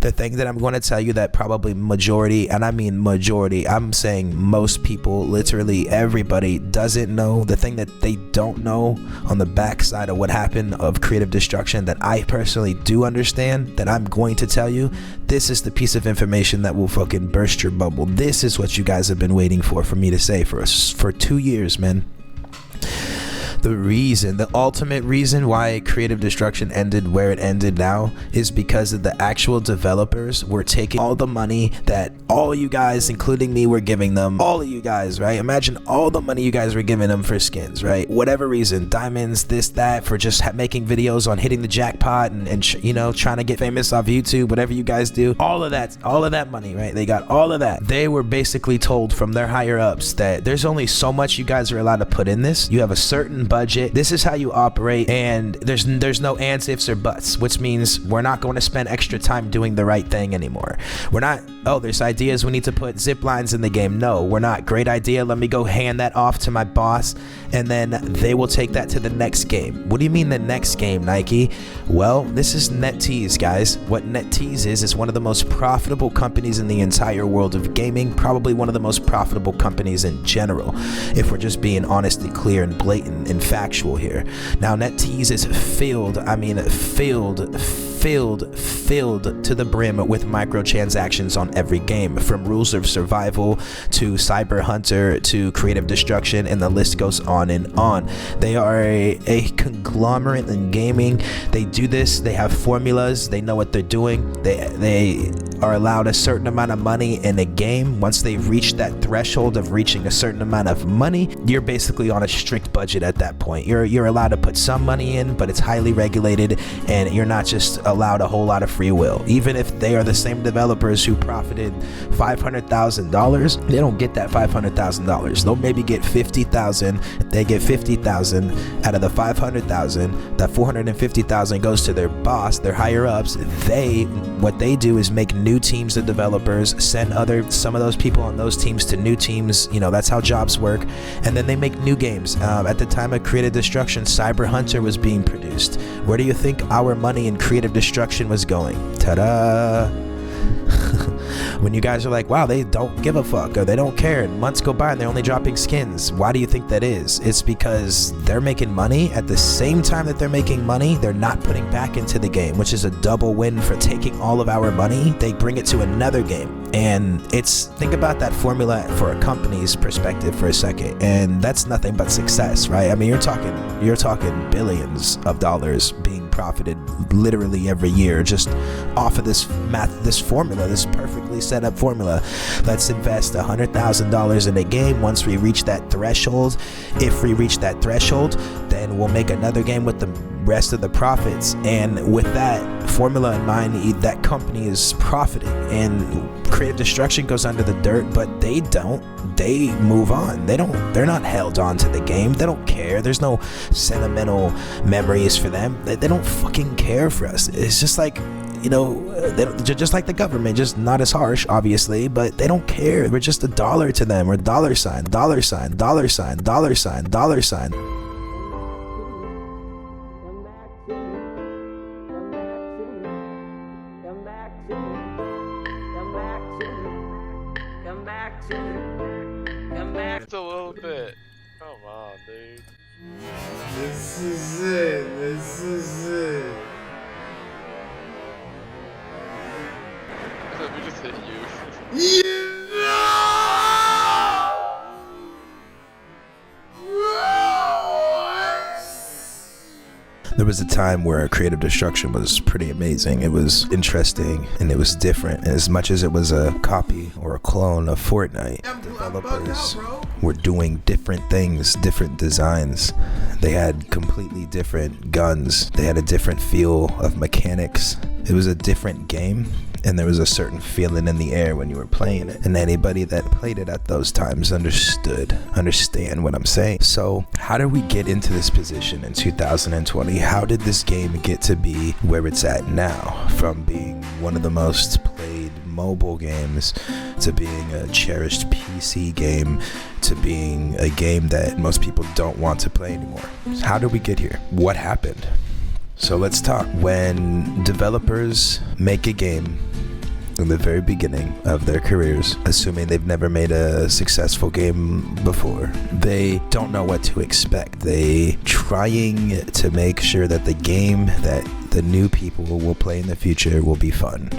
The thing that I'm going to tell you that probably majority, and I mean majority, I'm saying most people, literally everybody doesn't know, the thing that they don't know on the backside of what happened of creative destruction that I personally do understand, that I'm going to tell you, this is the piece of information that will fucking burst your bubble. This is what you guys have been waiting for me to say for 2 years, man. The ultimate reason why creative destruction ended where it ended now is because of the actual developers were taking all the money that all you guys, including me, were giving them. All of you guys, right? Imagine all the money you guys were giving them for skins, right? Whatever reason, diamonds, this, that, for just making videos on hitting the jackpot and you know, trying to get famous off YouTube, whatever you guys do. All of that money, right? They got all of that. They were basically told from their higher ups that there's only so much you guys are allowed to put in this. You have a certain budget. This is how you operate, and there's no ands, ifs, or buts, which means we're not going to spend extra time doing the right thing anymore. We're not, oh, there's ideas, we need to put zip lines in the game. No, we're not. Great idea, let me go hand that off to my boss, and then they will take that to the next game. What do you mean the next game, Nike? Well, this is NetEase, guys. What NetEase is one of the most profitable companies in the entire world of gaming, probably one of the most profitable companies in general, if we're just being honest and clear and blatant and factual here. Now, NetEase is filled to the brim with microtransactions on every game, from Rules of Survival to Cyber Hunter to Creative Destruction, and the list goes on and on. They are a conglomerate in gaming. They do this, they have formulas, they know what they're doing. They are allowed a certain amount of money in a game. Once they've reached that threshold of reaching a certain amount of money, you're basically on a strict budget at that point. You're allowed to put some money in, but it's highly regulated, and you're not just allowed a whole lot of free will. Even if they are the same developers who profited $500,000, they don't get that $500,000. They'll maybe get $50,000. If they get $50,000 out of the $500,000, that $450,000 goes to their boss, their higher ups. What they do is make new teams of developers, send some of those people on those teams to new teams. You know, that's how jobs work. And then they make new games. At the time of Creative Destruction, Cyber Hunter was being produced. Where do you think our money in Creative Destruction was going? Ta-da! When you guys are like, wow, they don't give a fuck, or they don't care, and months go by and they're only dropping skins. Why do you think that is? It's because they're making money. At the same time that they're making money, they're not putting back into the game, which is a double win. For taking all of our money, they bring it to another game. And think about that formula for a company's perspective for a second, and that's nothing but success, right? I mean, you're talking billions of dollars being profited literally every year just off of this formula, this perfectly set up formula. Let's invest $100,000 in a game. Once we reach that threshold, if we reach that threshold, then we'll make another game with the rest of the profits. And with that formula in mind, that company is profiting, and Creative Destruction goes under the dirt, but they don't. They move on. They're not held on to the game. They don't care. There's no sentimental memories for them. They don't fucking care for us. It's just like, you know, just like the government, just not as harsh, obviously, but they don't care. We're just a dollar to them. We're dollar sign, dollar sign, dollar sign, dollar sign, dollar sign. Just a little bit. Come on, dude. This is it. This is it. We just hit you. There was a time where Creative Destruction was pretty amazing. It was interesting and it was different. And as much as it was a copy or a clone of Fortnite, developers were doing different things, different designs. They had completely different guns. They had a different feel of mechanics. It was a different game, and there was a certain feeling in the air when you were playing it. And anybody that played it at those times understand what I'm saying. So how did we get into this position in 2020? How did this game get to be where it's at now? From being one of the most played mobile games to being a cherished PC game to being a game that most people don't want to play anymore. How did we get here? What happened? So let's talk. When developers make a game in the very beginning of their careers, assuming they've never made a successful game before. They don't know what to expect. They trying to make sure that the game that the new people will play in the future will be fun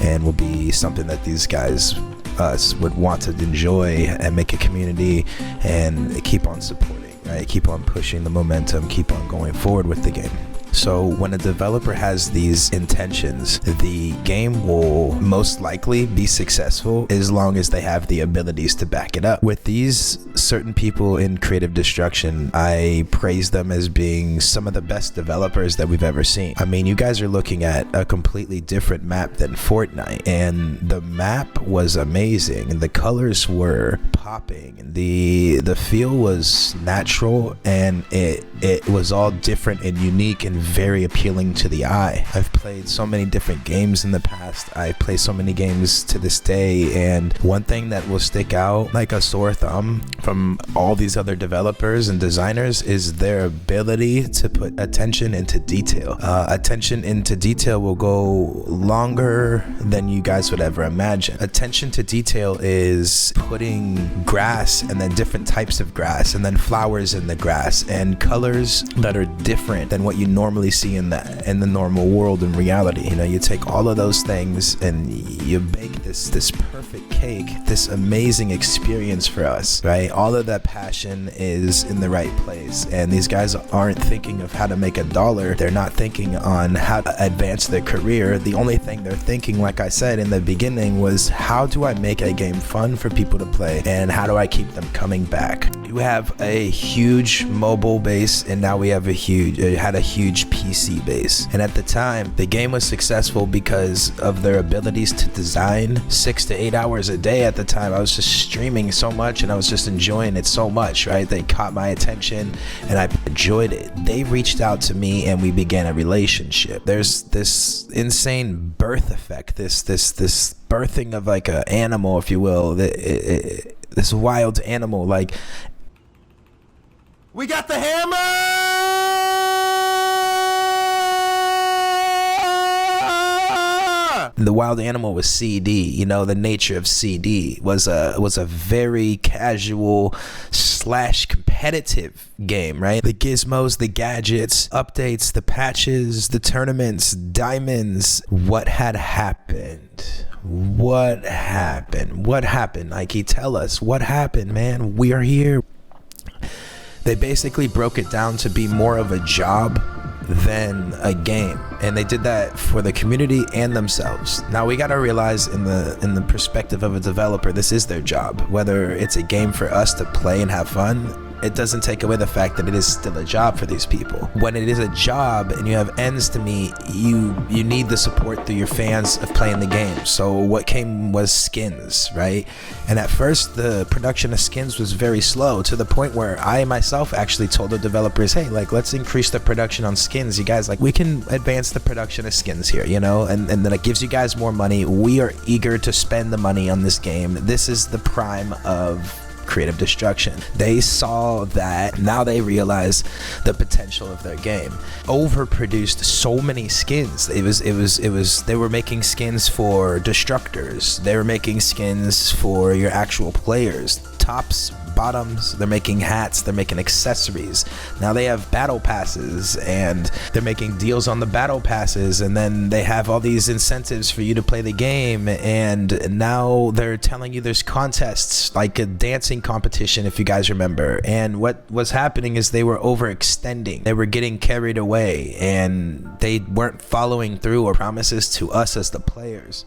and will be something that these guys, us, would want to enjoy and make a community and keep on supporting, right? Keep on pushing the momentum, keep on going forward with the game. So when a developer has these intentions, the game will most likely be successful as long as they have the abilities to back it up. With these certain people in creative destruction, I praise them as being some of the best developers that we've ever seen. I mean, you guys are looking at a completely different map than Fortnite, and the map was amazing, and the colors were popping, and the feel was natural, and it was all different and unique and very appealing to the eye. I've played so many different games in the past. I play so many games to this day, and one thing that will stick out like a sore thumb from all these other developers and designers is their ability to put attention into detail. Attention into detail will go longer than you guys would ever imagine. Attention to detail is putting grass and then different types of grass and then flowers in the grass and colors that are different than what you normally see in the normal world in reality. You know, you take all of those things and you bake this perfect cake, this amazing experience for us, right? All of that passion is in the right place, and these guys aren't thinking of how to make $1. They're not thinking on how to advance their career. The only thing they're thinking, like I said in the beginning, was how do I make a game fun for people to play, and how do I keep them coming back? You have a huge mobile base, and now we have had a huge PC base. And at the time, the game was successful because of their abilities to design 6 to 8 hours a day. At the time, I was just streaming so much and I was just enjoying it so much, right? They caught my attention and I enjoyed it. They reached out to me and we began a relationship. There's this insane birth effect, this birthing of like an animal, if you will, this wild animal. Like, we got the hammer! The wild animal was CD. You know, the nature of CD was a very casual / competitive game, right? The gizmos, the gadgets, updates, the patches, the tournaments, diamonds. What had happened? What happened? Nike, tell us what happened, man. We are here. They basically broke it down to be more of a job than a game, and they did that for the community and themselves. Now we got to realize, in the perspective of a developer, this is their job. Whether it's a game for us to play and have fun, it doesn't take away the fact that it is still a job for these people. When it is a job and you have ends to meet, you need the support through your fans of playing the game. So what came was skins, right? And at first, the production of skins was very slow, to the point where I myself actually told the developers, hey, like, let's increase the production on skins. You guys, like, we can advance the production of skins here, you know, and then it gives you guys more money. We are eager to spend the money on this game. This is the prime of creative destruction. They saw that. Now they realize the potential of their game. Overproduced so many skins. It was they were making skins for destructors. They were making skins for your actual players. Tops, bottoms, they're making hats, they're making accessories. Now they have battle passes, and they're making deals on the battle passes, and then they have all these incentives for you to play the game. And now they're telling you there's contests, like a dancing competition, if you guys remember. And what was happening is they were overextending. They were getting carried away, and they weren't following through or promises to us as the players.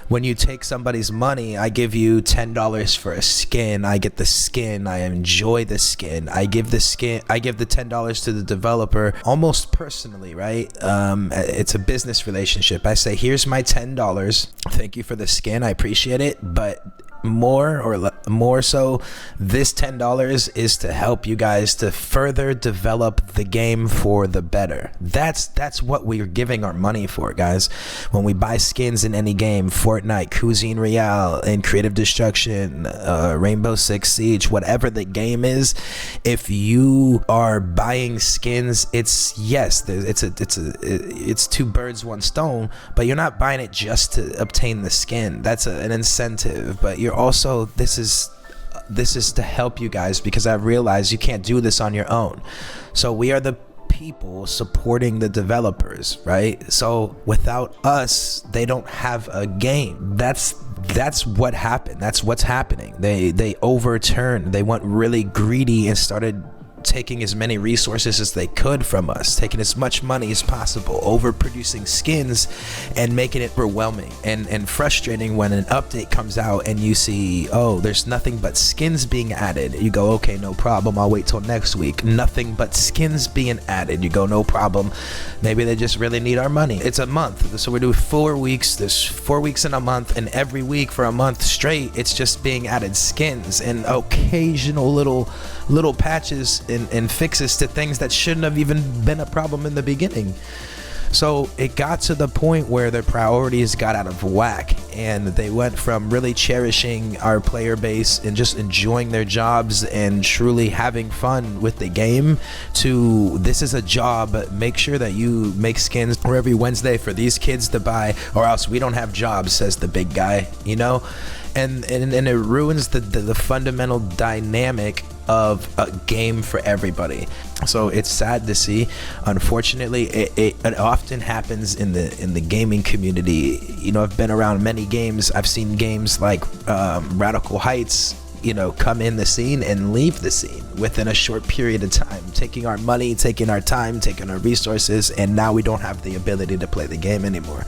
When you take somebody's money, I give you $10 for a skin. I get the skin. I enjoy the skin. I give the $10 to the developer almost personally, right? It's a business relationship. I say, here's my $10. Thank you for the skin. I appreciate it, but more so, this $10 is to help you guys to further develop the game for the better. That's what we're giving our money for, guys. When we buy skins in any game, Fortnite, Cuisine Royale, and Creative Destruction, Rainbow Six Siege, whatever the game is, if you are buying skins, it's two birds, one stone, but you're not buying it just to obtain the skin. That's an incentive, but you're also, this is to help you guys, because I realize you can't do this on your own. So we are the people supporting the developers, right? So without us, they don't have a game. That's what happened. That's what's happening. They overturned. They went really greedy and started taking as many resources as they could from us, taking as much money as possible, overproducing skins, and making it overwhelming and frustrating when an update comes out and you see, oh, there's nothing but skins being added. You go, okay, no problem, I'll wait till next week. Nothing but skins being added. You go, no problem, maybe they just really need our money. It's a month, so we do 4 weeks. There's 4 weeks in a month, and every week for a month straight, it's just being added skins and occasional little patches and fixes to things that shouldn't have even been a problem in the beginning. So it got to the point where their priorities got out of whack, and they went from really cherishing our player base and just enjoying their jobs and truly having fun with the game to, this is a job, make sure that you make skins for every Wednesday for these kids to buy, or else we don't have jobs, says the big guy, you know? And it ruins the fundamental dynamic of a game for everybody. So it's sad to see. Unfortunately, it often happens in the gaming community. You know, I've been around many games. I've seen games like Radical Heights, you know, come in the scene and leave the scene within a short period of time, taking our money, taking our time, taking our resources, and now we don't have the ability to play the game anymore.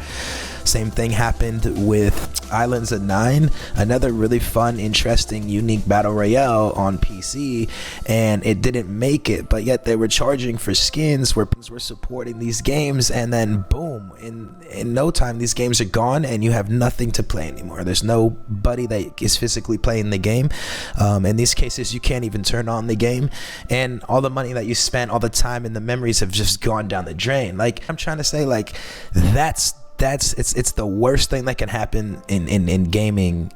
Same thing happened with Islands of Nine, another really fun, interesting, unique battle royale on PC, and it didn't make it, but yet they were charging for skins where people were supporting these games, and then boom, in no time these games are gone and you have nothing to play anymore. There's nobody that is physically playing the game. In these cases, you can't even turn on the game, and all the money that you spent, all the time and the memories have just gone down the drain. Like, I'm trying to say, like, it's the worst thing that can happen in gaming.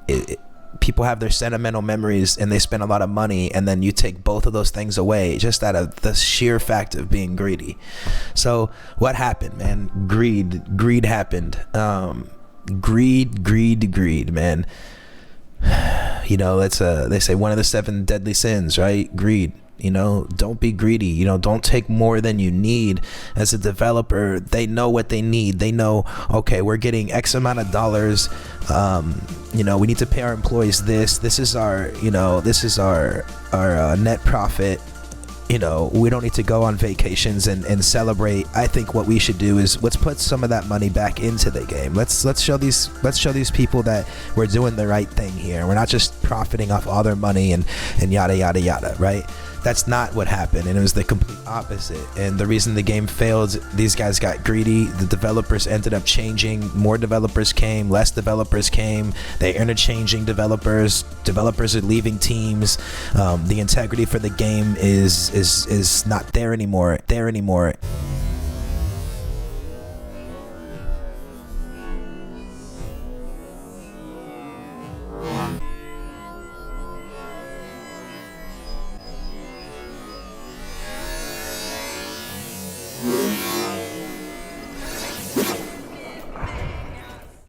People have their sentimental memories and they spend a lot of money, and then you take both of those things away just out of the sheer fact of being greedy. So what happened, man? Greed happened. Greed, man. You know, they say one of the 7 deadly sins, right? Greed. You know, don't be greedy. You know, don't take more than you need. As a developer, they know what they need. They know, okay, we're getting X amount of dollars. You know, we need to pay our employees this. This is our, you know, this is our net profit. You know, we don't need to go on vacations and celebrate. I think what we should do is let's put some of that money back into the game. Let's show these people that we're doing the right thing here. We're not just profiting off all their money and yada yada yada, right? That's not what happened, and it was the complete opposite. And the reason the game failed, these guys got greedy. The developers ended up changing. More developers came, less developers came. They're interchanging developers. Developers are leaving teams. The integrity for the game is not there anymore.